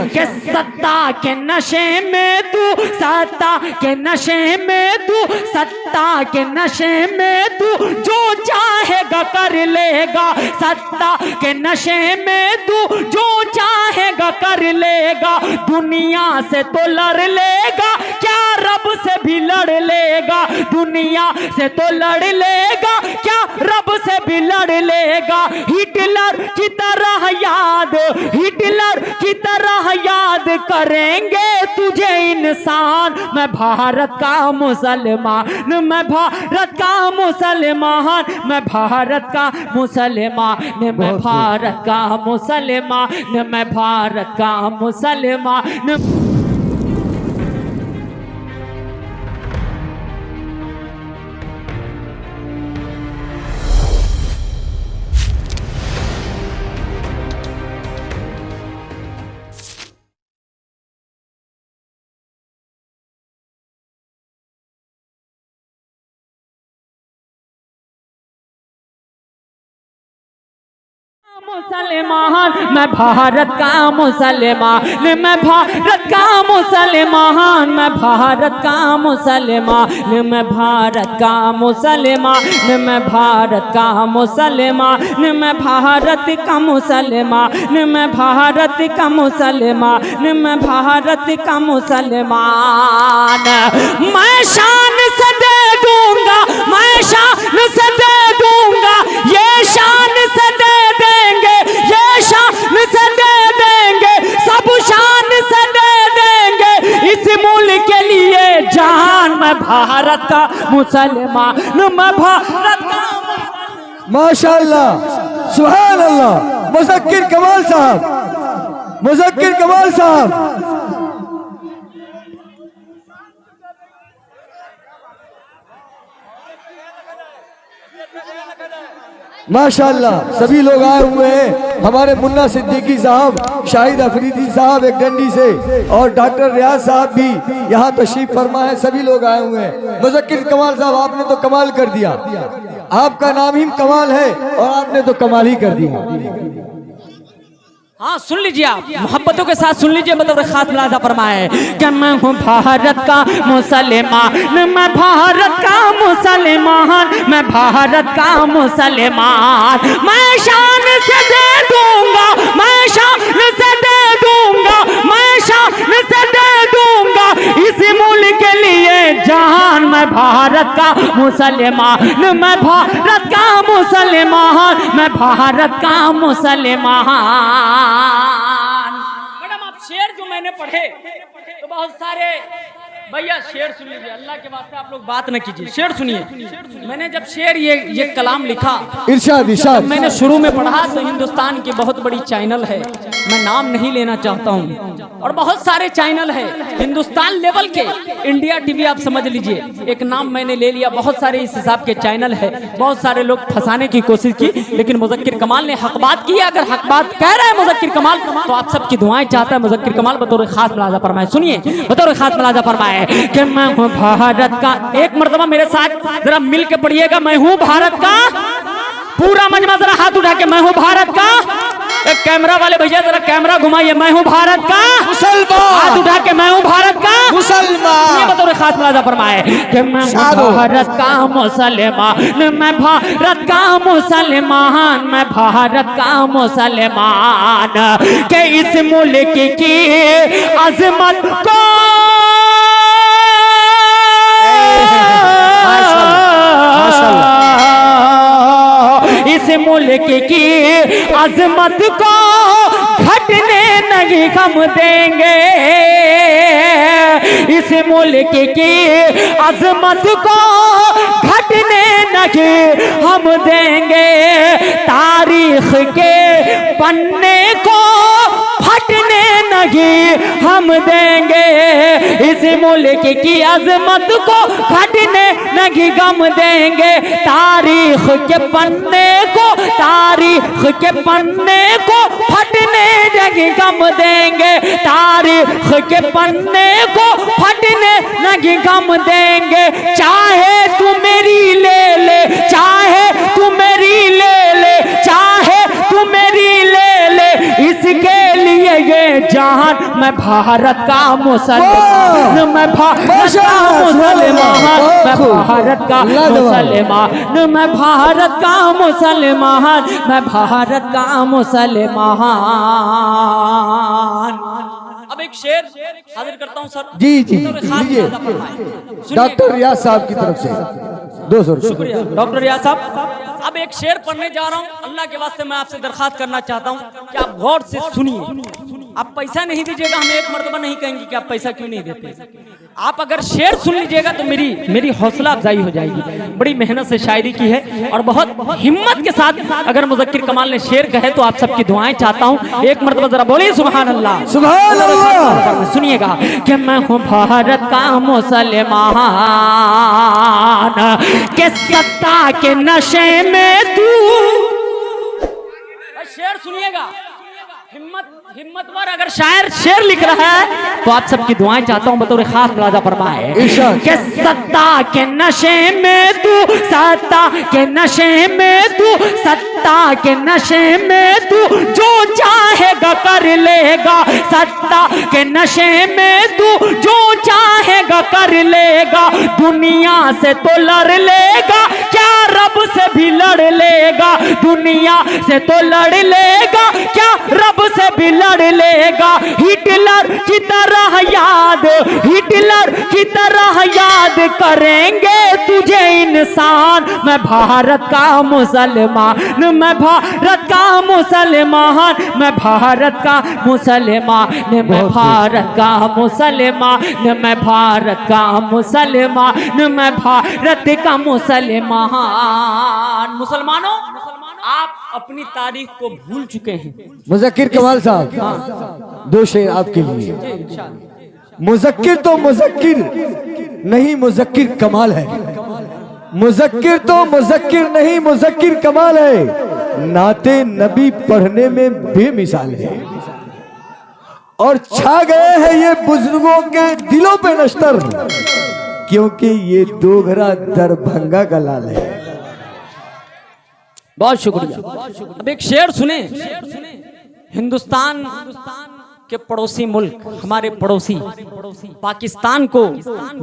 के सत्ता के नशे में तू, सत्ता के नशे में तू, सत्ता के नशे में तू जो चाहेगा कर लेगा, सत्ता के नशे में तू जो चाहेगा कर लेगा। दुनिया से तो लड़ लेगा, क्या रब से भी लड़ लेगा, दुनिया से तो लड़ लेगा, क्या रब से भी लड़ लेगा। हिटलर की तरह याद, हिटलर की तरह याद करेंगे तुझे इंसान। मैं भारत का मुसलमान, मैं भारत का मुसलमान, मैं भारत का मुसलमान, मैं भारत का मुसलमान, मैं भारत का मुसलमान। मुसलमान, मैं भारत का मुसलमान, मैं भारत का मुसलमान, मैं भारत का मुसलमान, मैं भारत का मुसलमान, मैं भारत का मुसलमान, मैं भारत का मुसलमान, मैं भारत का मुसलमान, मैं भारत का मुसलमान। मैं शान से दे दूंगा, मैं शान से दे दूंगा, ये शान से दे देंगे, ये शान से दे देंगे, सब शान से दे देंगे इस मुल्क के लिए जान। मैं भारत का मुसलमान, मैं भारत का। माशाअल्लाह, सुभान अल्लाह। मुज़क्किर कमाल साहब, मुज़क्किर कमाल साहब। माशाअल्लाह सभी लोग आए हुए हैं। हमारे मुन्ना सिद्दीकी साहब, शाहिद अफरीदी साहब एक डंडी से, और डॉक्टर रियाज साहब भी यहाँ तशरीफ फरमा है। सभी लोग आए हुए हैं। मुज़क्किर कमाल साहब, आपने तो कमाल कर दिया, आपका नाम ही कमाल है और आपने तो कमाल ही कर दिया। हाँ सुन लीजिए, आप मोहब्बतों के साथ सुन लीजिए। मतलब खास मुलाजा फरमाए कि मैं हूँ भारत का मुसलमान, मैं भारत का मुसलमान, मैं भारत का मुसलमान। मैं शान से दे दूंगा, मैं शान से दे दूंगा, मैं शान से दे दूंगा इस मुल्क के लिए जान। मैं भारत का मुसलमान, मैं भारत का मुसलमान, मैं भारत का मुसलमान। मैडम आप शेर जो मैंने पढ़े तो बहुत सारे, भैया शेर सुन लीजिए, अल्लाह के वास्ते आप लोग बात न कीजिए, शेर सुनिए। मैंने जब शेर ये कलाम लिखा, इरशाद इरशाद, मैंने शुरू में पढ़ा तो हिंदुस्तान की बहुत बड़ी चैनल है, मैं नाम नहीं लेना चाहता हूँ, और बहुत सारे चैनल है हिंदुस्तान लेवल के, इंडिया टीवी आप समझ लीजिए, एक नाम मैंने ले लिया। बहुत सारे इस हिसाब के चैनल है, बहुत सारे लोग फंसाने की कोशिश की, लेकिन मुज़क्किर कमाल ने हक बात की। अगर हक बात कह रहा है मुज़क्किर कमाल तो आप सबकी दुआएं चाहता है मुज़क्किर कमाल बतौर खास मुलाजा फरमाए। सुनिए, बतौर खास मुलाजा फरमाए कि मैं हूँ भारत का। एक मर्तबा मेरे साथ जरा मिल के पढ़िएगा, मैं हूँ भारत का। पूरा मजमा जरा हाथ उठा के, मैं हूँ भारत का। एक कैमरा वाले भैया जरा कैमरा घुमाइए, मैं हूँ भारत का मुसलमान। हाथ उठा के, मैं हूँ भारत का मुसलमान। ये बतौर खास मुलाजा फरमाए कि मैं हूँ भारत का मुसलमान, मैं भारत का मुसलमान, मैं भारत का मुसलमान। के इस मुल्क की अजमत को इस मुल्क की अजमत को घटने नहीं हम देंगे, इस मुल्क की अजमत को घटने नहीं हम देंगे। तारीख के पन्ने को फटने नहीं हम देंगे, इस मुल्क की अजमत को घटने नहीं गम देंगे। तारीख के पन्ने को, तारीख के पन्ने को फटने नहीं गम देंगे, तारीख के पन्ने को फटने नहीं गम देंगे। चाहे तू मेरी ले ले, चाहे तू मेरी ले ले, चाहे तू मेरी ले ले, इसके लिए ये जान, मैं भारत का मुसलमान, मैं भारत का मुसलमान, मैं भारत का मुसलमान, मैं भारत का मुसलमान, मैं भारत का मुसलमान। अब एक शेर हाजिर करता हूं सर। जी जी लीजिए, डॉक्टर रियाज साहब की तरफ से 200 रुपये। शुक्रिया डॉक्टर रियाज साहब। अब एक शेर पढ़ने जा रहा हूँ, अल्लाह के वास्ते मैं आपसे दरखास्त करना चाहता हूँ कि आप गौर से सुनिए। आप पैसा नहीं दीजिएगा, हम एक मर्तबा नहीं कहेंगे कि आप पैसा क्यों नहीं देते। आप अगर शेर सुन लीजिएगा तो मेरी हौसला अफजाई हो जाएगी। बड़ी मेहनत से शायरी की है और बहुत हिम्मत के साथ अगर मुज़क्किर कमाल ने शेर कहे तो आप सबकी दुआएं चाहता हूँ। एक मर्तबा जरा बोलिए सुभान अल्लाह, सुभान अल्लाह। सुनिएगा कि मैं हूँ भारत का मुसलमान, के सत्ता के नशे में तू। शेर सुनिएगा, हिम्मतवर अगर शायर शेर लिख रहा है तो आप सबकी दुआएं चाहता हूं बतौर खास मुलाजा फरमाए कि सत्ता के नशे में तू, सत्ता के नशे में तू, सत्ता के नशे में तू जो चाहेगा कर लेगा, सत्ता के नशे में तू जो चाहेगा कर लेगा। दुनिया से तो लड़ लेगा, क्या रब से भी लड़ लेगा, दुनिया से तो लड़ लेगा, क्या रब से भी लड़ लेगा। हिटलर की तरह याद, हिटलर की तरह याद करेंगे तुझे इंसान। मैं भारत का मुसलमान, मैं भारत का मुसलमान, मैं भारत का मुसलमान, मैं भारत का मुसलमान, मैं भारत का मुसलमान, मैं भारत का मुसलमान। मुसलमानों, आप अपनी तारीख को भूल चुके हैं। मुज़क्किर कमाल साहब, 2 शेर आपके लिए। मुज़क्किर तो मुज़क्किर नहीं, मुज़क्किर कमाल है। मुज़क्किर तो मुज़क्किर नहीं, मुज़क्किर कमाल है। नाते नबी पढ़ने में बेमिसाल है और छा गए हैं ये बुजुर्गों के दिलों पे नश्तर, क्योंकि ये डोगरा दरभंगा का लाल है। बहुत शुक्रिया। अब एक शेर सुने। हिंदुस्तान के पड़ोसी मुल्क, हमारे पड़ोसी पाकिस्तान को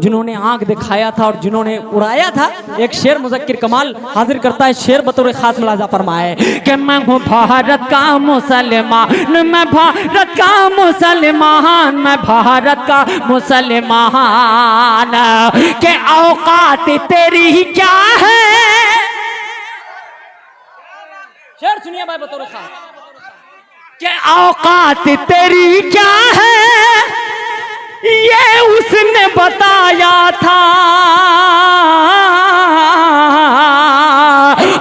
जिन्होंने आंख दिखाया था और जिन्होंने उड़ाया था, एक शेर मुज़क्किर कमाल हाजिर करता है। शेर बतौर खास मुलाजा फरमाए कि मैं हूँ भारत का मुसलमान, मैं भारत का मुसलमान, मैं भारत का मुसलमान, के औकात तेरी क्या है। शेर सुनिए भाई बतौर खास कि औकात तेरी क्या है, ये उसने बताया था।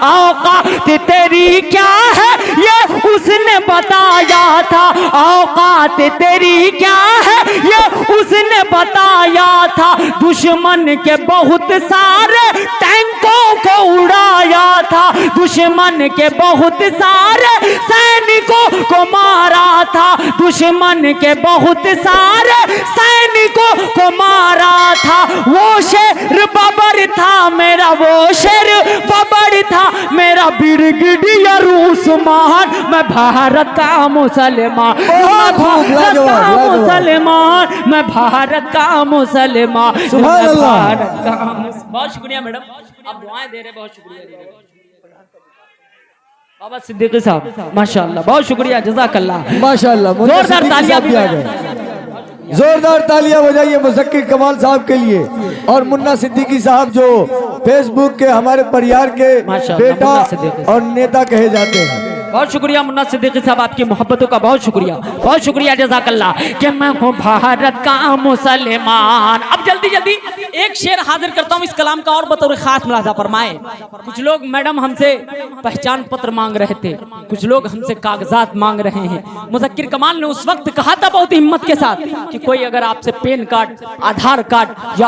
औकात तेरी क्या है, ये उसने बताया था। औकात तेरी क्या है, ये उसने बताया था। दुश्मन के बहुत सारे टैंकों को उड़ाया था, दुश्मन के बहुत सारे सैनिकों को मारा था, दुश्मन के बहुत सारे सैनिकों को मारा था। वो शेर बबर था मेरा, वो शेर बबर था मेरा ब्रिगेडियर उस्मान। मैं भारत का मुसलमान, मैं भारत का मुसलमान, मैं भारत का मुसलमान, मैं भारत का। बहुत शुक्रिया मैडम, आप दुआएं दे रहे, बहुत शुक्रिया बाबा सिद्दीकी साहब, माशाअल्लाह, बहुत शुक्रिया, जज़ाकल्लाह, माशाअल्लाह। जोरदार तालियां भी आ गए, जोरदार तालियां बजाइए मुज़क्किर कमाल साहब के लिए। और मुन्ना सिद्दीकी साहब जो फेसबुक के हमारे परिवार के बेटा और नेता कहे जाते हैं। बहुत शुक्रिया मुन्ना सिद्दीकी साहब, आपकी मोहब्बतों का बहुत शुक्रिया, बहुत शुक्रिया, जज़ाकल्लाह। कि मैं हूँ भारत का मुसलमान। अब जल्दी जल्दी एक शेर हाजिर करता हूँ इस कलाम का और बतौर खास मुलाजा फरमाए। कुछ लोग मैडम हमसे पहचान पत्र मांग रहे थे, कुछ लोग हमसे कागजात मांग रहे हैं। मुज़क्किर कमाल ने उस वक्त कहा था बहुत हिम्मत के साथ कि कोई अगर आपसे पेन कार्ड, आधार कार्ड या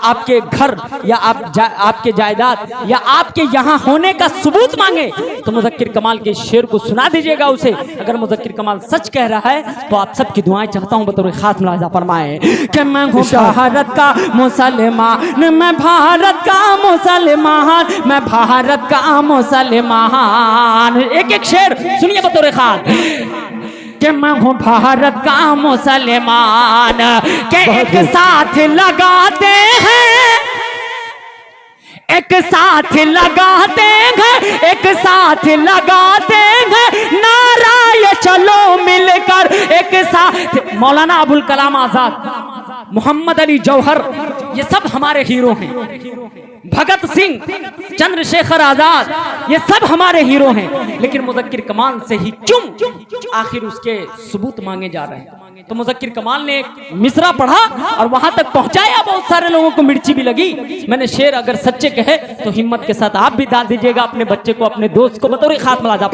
आपके घर या आपके जायदाद या आपके यहाँ होने का सबूत मांगे तो मुज़क्किर कमाल के शेर को सुना दीजिएगा उसे। अगर मुज़क्किर कमाल सच कह रहा है तो आप सबकी दुआएं चाहता हूं बतौर खास मुलाजा फरमाए कि मैं हूँ भारत का मुसलमान, मैं भारत का मुसलमान, मैं भारत का मुसलमान। एक एक शेर सुनिए बतौर खास कि मैं हूँ भारत का मुसलमान, के एक साथ लगाते हैं, एक साथ लगाते हैं, एक साथ लगाते हैं नारा ये चलो मिलकर एक साथ। मौलाना अबुल कलाम आजाद, मोहम्मद अली जौहर, ये सब हमारे हीरो हैं। भगत सिंह, चंद्रशेखर आजाद, ये सब हमारे हीरो हैं। लेकिन मुज़क्किर कमाल से ही क्यों आखिर उसके सबूत मांगे जा रहे हैं? तो मुज़क्किर कमाल ने एक मिसरा पढ़ा और वहां तक पहुंचाया, बहुत सारे लोगों को मिर्ची भी लगी। मैंने शेर अगर सच्चे कहे तो हिम्मत के साथ आप भी डाल दीजिएगा अपने बच्चे को, अपने दोस्त को, बतौर खास मलाजा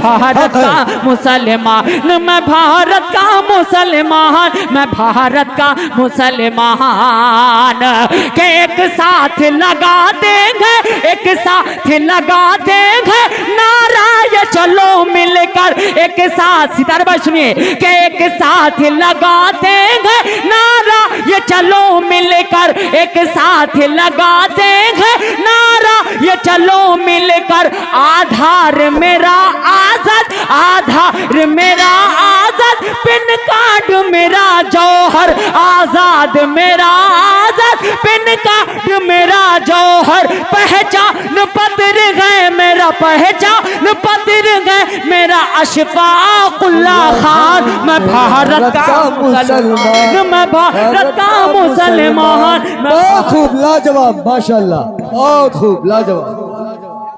भारत का मुसलमान, मैं भारत का मुसलमान, मैं भारत का मुसलमान, के एक साथ लगा देंगे, एक साथ लगा देंगे नारा ये चलो मिलकर एक साथ। सितारे भाई सुनिए, के एक साथ लगा देंगे नारा ये चलो मिलकर एक साथ लगा देंगे नारा ये चलो मिलकर। आधार मेरा आजाद, आधार मेरा आजाद, पिन कार्ड मेरा जौहर, आजाद मेरा आजाद, पिन कार्ड मेरा जौहर, पहचान पत्र है मेरा, पहचान पत्र है मेरा अशफाकुल्लाह खान, मैं भारत का मुसलमान, मैं भारत का मुसलमान। बहुत खूब, लाजवाब, माशाल्लाह, बहुत खूब, लाजवाब।